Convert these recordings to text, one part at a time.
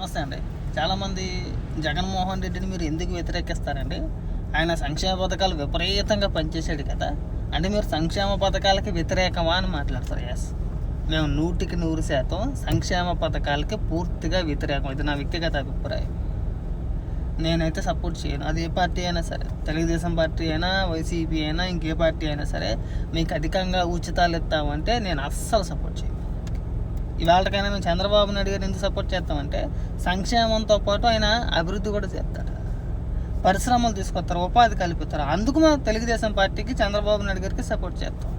నమస్తే అండి. చాలామంది జగన్మోహన్ రెడ్డిని మీరు ఎందుకు వ్యతిరేకిస్తారండి? ఆయన సంక్షేమ పథకాలు విపరీతంగా పనిచేసాడు కదా, అంటే మీరు సంక్షేమ పథకాలకి వ్యతిరేకమా అని మాట్లాడతారు. ఎస్, మేము 100% సంక్షేమ పథకాలకి పూర్తిగా వ్యతిరేకం. ఇది నా వ్యక్తిగత అభిప్రాయం. నేనైతే సపోర్ట్ చేయను. అది ఏ పార్టీ అయినా సరే, తెలుగుదేశం పార్టీ అయినా, వైసీపీ అయినా, ఇంకే పార్టీ అయినా సరే, మీకు అధికంగా ఉచితాలు ఇస్తామంటే నేను అస్సలు సపోర్ట్ చేయను. ఇవాళకైనా మేము చంద్రబాబు నాయుడు గారు ఎందుకు సపోర్ట్ చేస్తామంటే సంక్షేమంతో పాటు ఆయన అభివృద్ధి కూడా చేస్తాడు, పరిశ్రమలు తీసుకొస్తారు, ఉపాధి కల్పిస్తారు. అందుకు మేము తెలుగుదేశం పార్టీకి, చంద్రబాబు నాయుడు గారికి సపోర్ట్ చేస్తాం.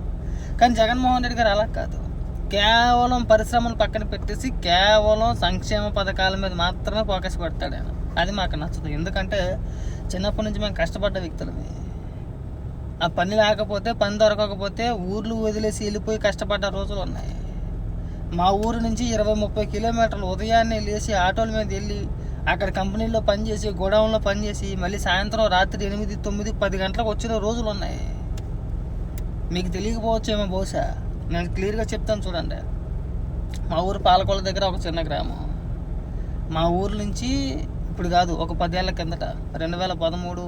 కానీ జగన్మోహన్ రెడ్డి గారు అలా కాదు. కేవలం పరిశ్రమలు పక్కన పెట్టేసి కేవలం సంక్షేమ పథకాల మీద మాత్రమే ఫోకస్ పెడతాడు ఆయన. అది మాకు నచ్చదు. ఎందుకంటే చిన్నప్పటి నుంచి మేము కష్టపడ్డ వ్యక్తులమే. ఆ పని లేకపోతే, పని దొరకకపోతే ఊర్లు వదిలేసి వెళ్ళిపోయి కష్టపడ్డ రోజులు ఉన్నాయి. మా ఊరు నుంచి 20-30 కిలోమీటర్లు ఉదయాన్నే లేచి ఆటోల మీద వెళ్ళి అక్కడ కంపెనీలో పనిచేసి, గోడౌన్లో పనిచేసి, మళ్ళీ సాయంత్రం రాత్రి 8, 9, 10 గంటలకు వచ్చిన రోజులు ఉన్నాయి. మీకు తెలియకపోవచ్చేమో బహుశా, నేను క్లియర్గా చెప్తాను చూడండి. మా ఊరు పాలకొల దగ్గర ఒక చిన్న గ్రామం. మా ఊరు నుంచి ఇప్పుడు కాదు, ఒక 10 ఏళ్ల కిందట 2013,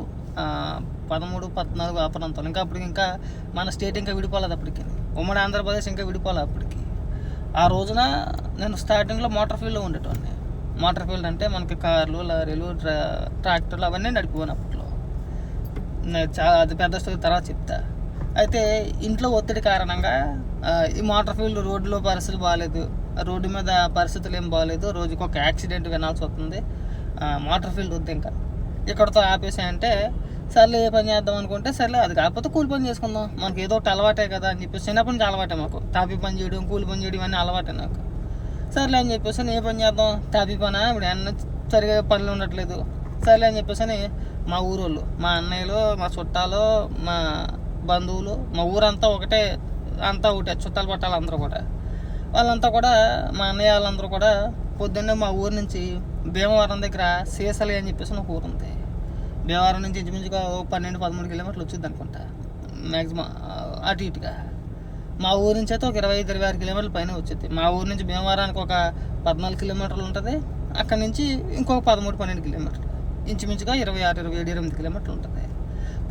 14 ఆ ప్రాంతంలో, ఇంకా అప్పటికి ఇంకా మన స్టేట్ ఇంకా విడిపోలేదు. అప్పటికి ఉమ్మడి ఆంధ్రప్రదేశ్ ఇంకా విడిపోలేదు. అప్పటికి ఆ రోజున నేను స్టార్టింగ్లో మోటార్ ఫీల్డ్లో ఉండేటోడిని. మోటార్ ఫీల్డ్ అంటే మనకి కార్లు, లారీలు, ట్రాక్టర్లు అవన్నీ నడిపోయాను అప్పట్లో. అది పెద్ద స్టోరీ తర్వాత చెప్తా. అయితే ఇంట్లో ఒత్తిడి కారణంగా ఈ మోటార్ ఫీల్డ్ రోడ్లో పరిస్థితులు బాగాలేదు, రోడ్డు మీద పరిస్థితులు ఏం బాగాలేదు, రోజుకి ఒక యాక్సిడెంట్ వినాల్సి వస్తుంది. మోటార్ ఫీల్డ్ వద్దు, ఇంకా ఇక్కడతో ఆపేసాయంటే సర్లే ఏ పని చేద్దాం అనుకుంటే, సర్లే అది కాకపోతే కూలి పని చేసుకుందాం, మనకి ఏదో ఒకటి అలవాటే కదా అని చెప్పేసి చిన్నప్పటి నుంచి అలవాటే మాకు. తాపీ పని చేయడం, కూలి పని చేయడం ఇవన్నీ అలవాటే నాకు. సర్లే అని చెప్పేసి ఏ పని చేద్దాం, తాపీ పని ఇప్పుడు అన్న సరిగా పనులు ఉండట్లేదు. సర్లే అని చెప్పేసి మా ఊరోళ్ళు, మా అన్నయ్యలు, మా చుట్టాలు, మా బంధువులు, మా ఊరంతా ఒకటే, అంతా ఒకటే, చుట్టాలు పట్టాలు అందరూ కూడా, వాళ్ళంతా కూడా, మా అన్నయ్య వాళ్ళందరూ కూడా పొద్దున్నే మా ఊరు నుంచి భీమవరం దగ్గర సీసలి అని చెప్పేసి ఒక ఊరు ఉంది. భీమవరం నుంచి ఇంచుమించుగా 12-13 కిలోమీటర్లు వచ్చింది అనుకుంటా మ్యాక్సిమం, అటు ఇటుగా. మా ఊరు నుంచి అయితే ఒక 25-26 కిలోమీటర్ల పైన వచ్చింది. మా ఊరు నుంచి భీమవరానికి ఒక 14 కిలోమీటర్లు ఉంటుంది. అక్కడి నుంచి ఇంకొక 13-12 కిలోమీటర్లు, ఇంచుమించుగా 26-27-28 కిలోమీటర్లు ఉంటుంది.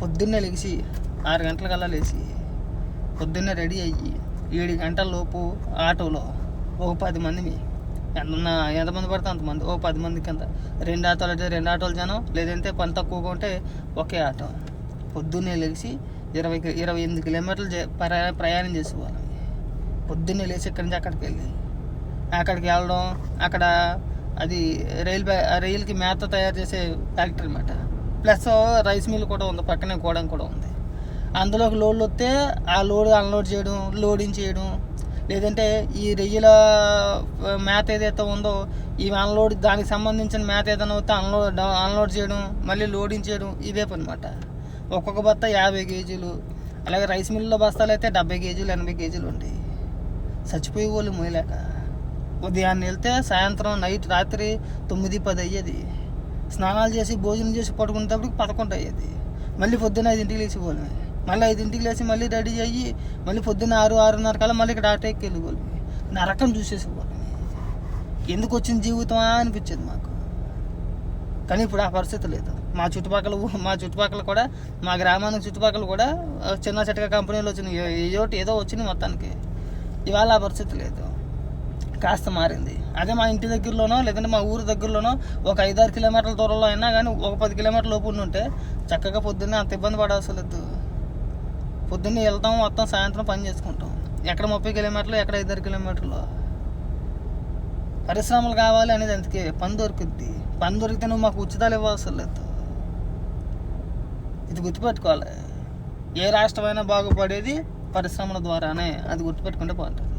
పొద్దున్నే లేచి 6 గంటలకల్లా లేచి పొద్దున్నే రెడీ అయ్యి 7 గంటల లోపు ఆటోలో ఒక 10 మంది, ఎంతమంది పడితే అంతమంది, ఓ 10 మంది కింద 2 ఆటోలు అయితే 2 ఆటోలు జనం, లేదంటే పని తక్కువగా ఉంటే ఒకే ఆటో. పొద్దున్నే లేచి 28 కిలోమీటర్లు ప్రయాణం చేసేవాళ్ళం. పొద్దున్నే లేచి ఇక్కడి నుంచి అక్కడికి వెళ్ళడం, అక్కడ అది రైలుకి మేత తయారు చేసే ఫ్యాక్టరీ అన్నమాట. ప్లస్ రైస్ మిల్ కూడా ఉంది, పక్కనే గోడం కూడా ఉంది. అందులోకి లోడ్లు వస్తే ఆ లోడ్ అన్లోడ్ చేయడం, లోడింగ్ చేయడం, లేదంటే ఈ రొయ్యల మేత ఏదైతే ఉందో ఈ అన్లోడ్, దానికి సంబంధించిన మేత ఏదైనా వస్తే అన్లోడ్ చేయడం, మళ్ళీ లోడింగ్ చేయడం, ఇదే పని అన్నమాట. ఒక్కొక్క బస్తా 50 కేజీలు, అలాగే రైస్ మిల్లులో బస్తాలు అయితే 70 కేజీలు 80 కేజీలు ఉంటాయి. చచ్చిపోయే వాళ్ళు మోయలేక ఉదయాన్నే వెళ్తే సాయంత్రం రాత్రి 9-10 అయ్యేది. స్నానాలు చేసి భోజనం చేసి పడుకునేటప్పటికి 11 అయ్యేది. మళ్ళీ పొద్దున్న 5ంటికి లేచిపోవాలి, మళ్ళీ 5ంటికి లేచి మళ్ళీ రెడీ అయ్యి మళ్ళీ పొద్దున్న 6-6:30 కల్లా మళ్ళీ ఇక్కడ ఆటోకి వెళ్ళిపోవాలి. నరకం చూసేసేవాళ్ళు. ఎందుకు వచ్చిన జీవితమా అనిపించేది మాకు. కానీ ఇప్పుడు ఆ పరిస్థితి లేదు. మా చుట్టుపక్కల కూడా, మా గ్రామానికి చుట్టుపక్కల కూడా చిన్న చిట్టక కంపెనీలు వచ్చినాయి, ఏదో వచ్చినాయి మొత్తానికి. ఇవాళ ఆ పరిస్థితి లేదు, కాస్త మారింది. అదే మా ఇంటి దగ్గరలోనో, లేదంటే మా ఊరు దగ్గరలోనో ఒక 5-6 కిలోమీటర్ల దూరంలో అయినా కానీ ఒక 10 కిలోమీటర్ల లోపు ఉంటే చక్కగా పొద్దున్నే అంత ఇబ్బంది పడవలసి లేదు. పొద్దున్నే వెళ్తాం, మొత్తం సాయంత్రం పని చేసుకుంటాం. ఎక్కడ 30 కిలోమీటర్లు, ఎక్కడ 5-6 కిలోమీటర్లు. పరిశ్రమలు కావాలి అనేది అందుకే పని దొరుకుద్ది. పని దొరికితే నువ్వు మాకు ఉచితాలు ఇవ్వాల్సి లేదు. ఇది గుర్తుపెట్టుకోవాలి. ఏ రాష్ట్రమైనా బాగుపడేది పరిశ్రమల ద్వారానే, అది గుర్తుపెట్టుకుంటే బాగుంటుంది.